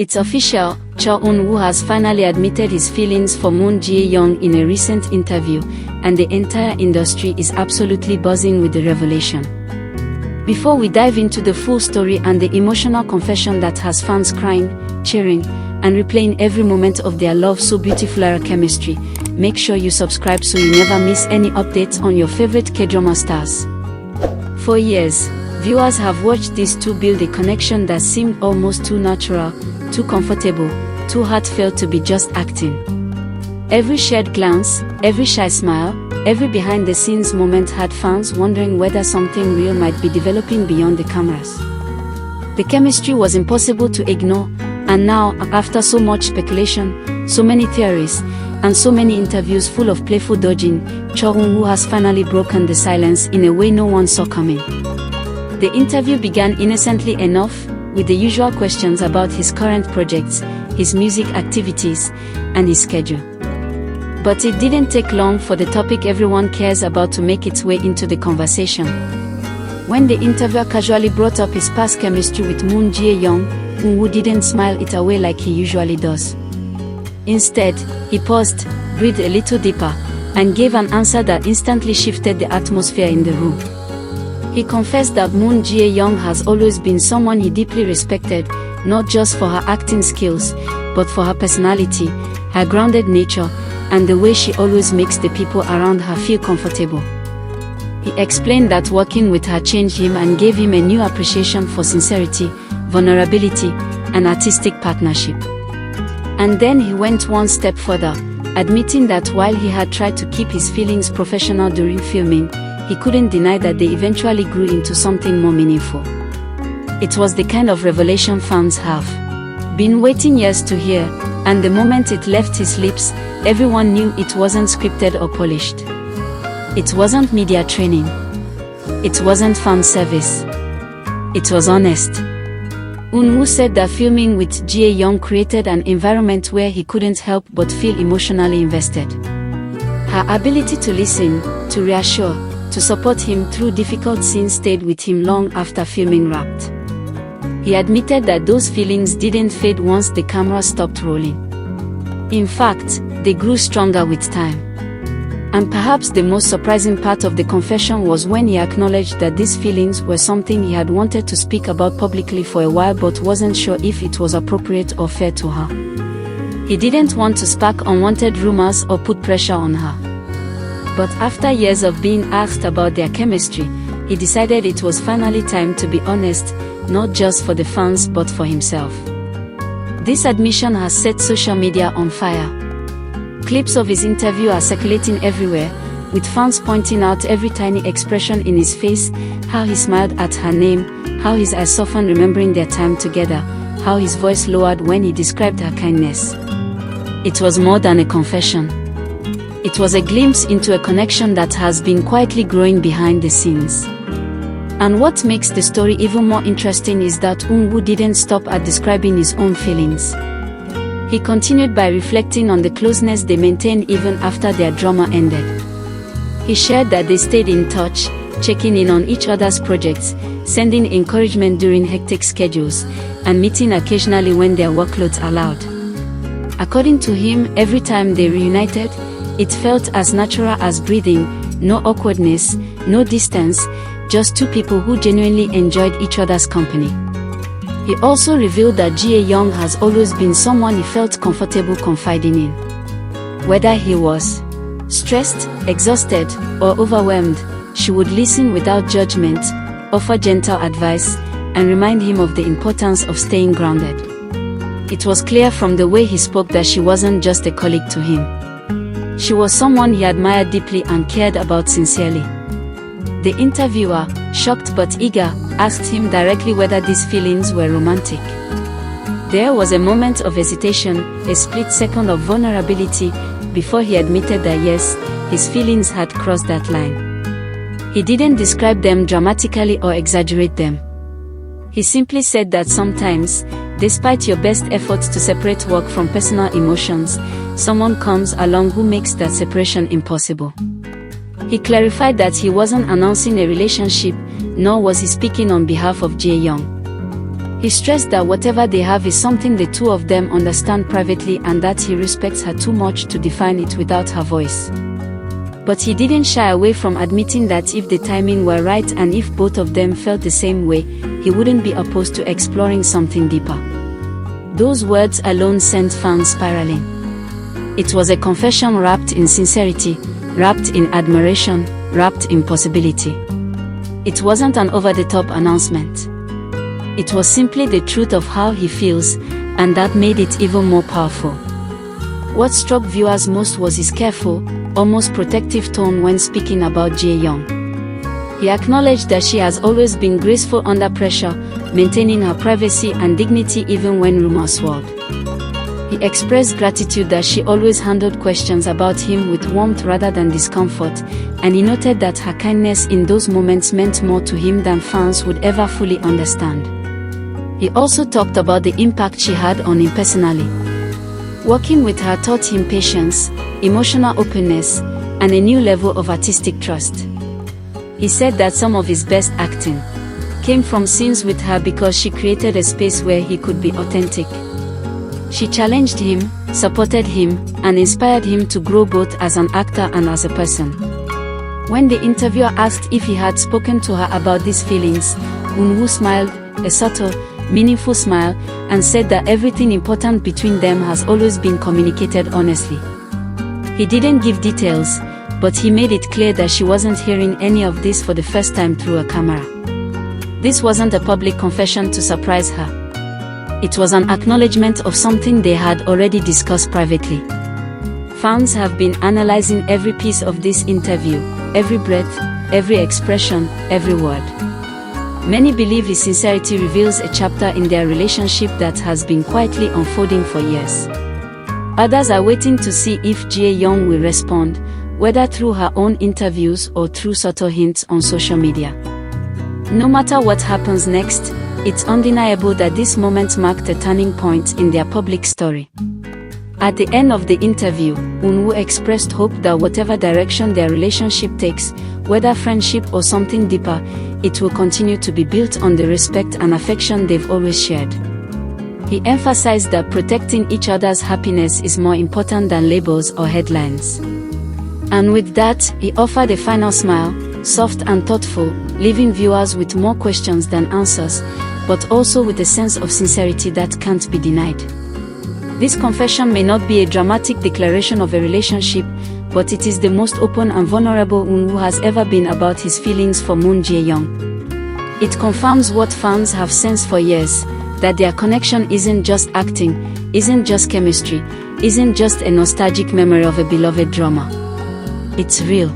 It's official, Cho Eun-woo has finally admitted his feelings for Moon Jae-young in a recent interview, and the entire industry is absolutely buzzing with the revelation. Before we dive into the full story and the emotional confession that has fans crying, cheering, and replaying every moment of their love so beautiful chemistry, make sure you subscribe so you never miss any updates on your favorite K-drama stars. For years, viewers have watched these two build a connection that seemed almost too natural, too comfortable, too heartfelt to be just acting. Every shared glance, every shy smile, every behind-the-scenes moment had fans wondering whether something real might be developing beyond the cameras. The chemistry was impossible to ignore, and now, after so much speculation, so many theories, and so many interviews full of playful dodging, Cho Eun-woo has finally broken the silence in a way no one saw coming. The interview began innocently enough, with the usual questions about his current projects, his music activities, and his schedule. But it didn't take long for the topic everyone cares about to make its way into the conversation. When the interviewer casually brought up his past chemistry with Moon Jae-young, Eun-woo didn't smile it away like he usually does. Instead, he paused, breathed a little deeper, and gave an answer that instantly shifted the atmosphere in the room. He confessed that Moon Jae-young has always been someone he deeply respected, not just for her acting skills, but for her personality, her grounded nature, and the way she always makes the people around her feel comfortable. He explained that working with her changed him and gave him a new appreciation for sincerity, vulnerability, and artistic partnership. And then he went one step further, admitting that while he had tried to keep his feelings professional during filming, he couldn't deny that they eventually grew into something more meaningful. It was the kind of revelation fans have been waiting years to hear, and the moment it left his lips, everyone knew it wasn't scripted or polished. It wasn't media training. It wasn't fan service. It was honest. Eun-woo said that filming with Jae-young created an environment where he couldn't help but feel emotionally invested. Her ability to listen, to reassure, to support him through difficult scenes stayed with him long after filming wrapped. He admitted that those feelings didn't fade once the camera stopped rolling. In fact, they grew stronger with time. And perhaps the most surprising part of the confession was when he acknowledged that these feelings were something he had wanted to speak about publicly for a while but wasn't sure if it was appropriate or fair to her. He didn't want to spark unwanted rumors or put pressure on her. But after years of being asked about their chemistry, he decided it was finally time to be honest, not just for the fans but for himself. This admission has set social media on fire. Clips of his interview are circulating everywhere, with fans pointing out every tiny expression in his face, how he smiled at her name, how his eyes softened remembering their time together, how his voice lowered when he described her kindness. It was more than a confession. It was a glimpse into a connection that has been quietly growing behind the scenes. And what makes the story even more interesting is that Eun-woo didn't stop at describing his own feelings. He continued by reflecting on the closeness they maintained even after their drama ended. He shared that they stayed in touch, checking in on each other's projects, sending encouragement during hectic schedules, and meeting occasionally when their workloads allowed. According to him, every time they reunited, it felt as natural as breathing, no awkwardness, no distance, just two people who genuinely enjoyed each other's company. He also revealed that Jae-young has always been someone he felt comfortable confiding in. Whether he was stressed, exhausted, or overwhelmed, she would listen without judgment, offer gentle advice, and remind him of the importance of staying grounded. It was clear from the way he spoke that she wasn't just a colleague to him. She was someone he admired deeply and cared about sincerely. The interviewer, shocked but eager, asked him directly whether these feelings were romantic. There was a moment of hesitation, a split second of vulnerability, before he admitted that yes, his feelings had crossed that line. He didn't describe them dramatically or exaggerate them. He simply said that sometimes, despite your best efforts to separate work from personal emotions, someone comes along who makes that separation impossible. He clarified that he wasn't announcing a relationship, nor was he speaking on behalf of Jae-young. He stressed that whatever they have is something the two of them understand privately and that he respects her too much to define it without her voice. But he didn't shy away from admitting that if the timing were right and if both of them felt the same way, he wouldn't be opposed to exploring something deeper. Those words alone sent fans spiraling. It was a confession wrapped in sincerity, wrapped in admiration, wrapped in possibility. It wasn't an over-the-top announcement. It was simply the truth of how he feels, and that made it even more powerful. What struck viewers most was his careful, almost protective tone when speaking about Jae-young. He acknowledged that she has always been graceful under pressure, maintaining her privacy and dignity even when rumors swirled. He expressed gratitude that she always handled questions about him with warmth rather than discomfort, and he noted that her kindness in those moments meant more to him than fans would ever fully understand. He also talked about the impact she had on him personally. Working with her taught him patience, emotional openness, and a new level of artistic trust. He said that some of his best acting came from scenes with her because she created a space where he could be authentic. She challenged him, supported him, and inspired him to grow both as an actor and as a person. When the interviewer asked if he had spoken to her about these feelings, Eunwoo smiled, a subtle, meaningful smile, and said that everything important between them has always been communicated honestly. He didn't give details, but he made it clear that she wasn't hearing any of this for the first time through a camera. This wasn't a public confession to surprise her. It was an acknowledgement of something they had already discussed privately. Fans have been analyzing every piece of this interview, every breath, every expression, every word. Many believe his sincerity reveals a chapter in their relationship that has been quietly unfolding for years. Others are waiting to see if Jae-young will respond, whether through her own interviews or through subtle hints on social media. No matter what happens next, it's undeniable that this moment marked a turning point in their public story. At the end of the interview, Eunwoo expressed hope that whatever direction their relationship takes, whether friendship or something deeper, it will continue to be built on the respect and affection they've always shared. He emphasized that protecting each other's happiness is more important than labels or headlines. And with that, he offered a final smile, soft and thoughtful, leaving viewers with more questions than answers, but also with a sense of sincerity that can't be denied. This confession may not be a dramatic declaration of a relationship, but it is the most open and vulnerable Eunwoo has ever been about his feelings for Moon Jae-young. It confirms what fans have sensed for years, that their connection isn't just acting, isn't just chemistry, isn't just a nostalgic memory of a beloved drama. It's real.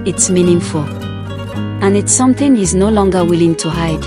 It's meaningful. And it's something he's no longer willing to hide.